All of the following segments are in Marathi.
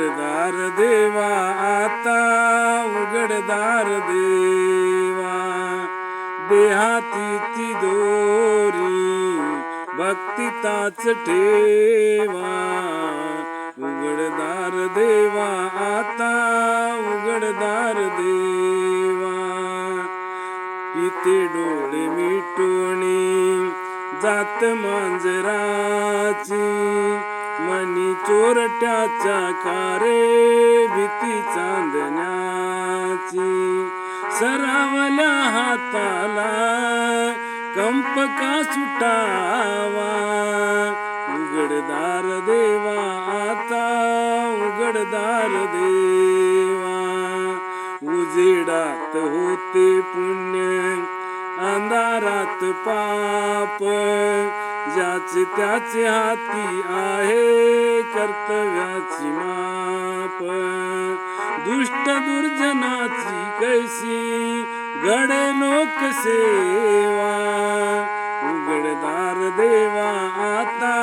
उघडदार देवा आता उघडदार देवा, देहाती ती दोरी भक्तिताच ठेवा. उघडदार देवा आता उघडदार देवा, पिते डोळे मिटूनी जात मांजराची, मनी चोरट्याच्या कारे भीती चांदण्याची. सरावल्या हाताला कंप का सुटावा, उघडदार देवा आता उघडदार देवा. उजेडात होते पुण्य अंधारात पाप, ज्याचे त्याचे हाती आहे कर्तव्याची माप. दुष्ट दुर्जनाची कैसी घडे लोकसेवा, उघडदार देवा आता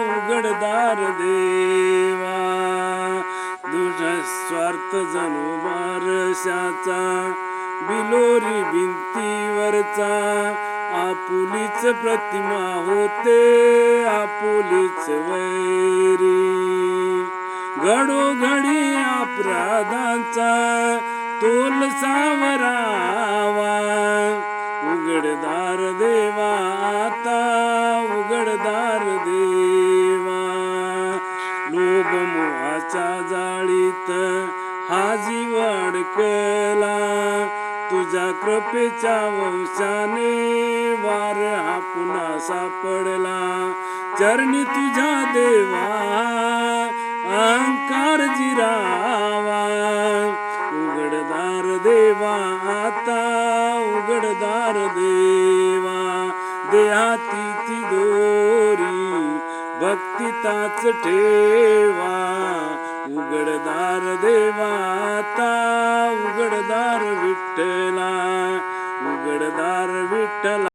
उघडदार देवा. दुःस्वार्थ जणू बारशाचा बिलोरी भिंतीवरचा, आपुलीच प्रतिमा होते आपुलीच वैरी. घडोघडी अपराधांचा तोल सावरावा, उघडदार देवा आता उघडदार देवा. लोभ मोहाच्या जाळीत हा जीव अडकला, तुझ्या कृपेच्या वंशाने वार हा पुन्हा सापडला. चरणी तुझ्या देवा अहंकार जिरावा, उघडदार देवा आता उघडदार देवा. देहाती ती दोरी भक्तिताच ठेवा, उघडदार देवा आता उघडदार विठ्ठला, उघडदार विठ्ठला.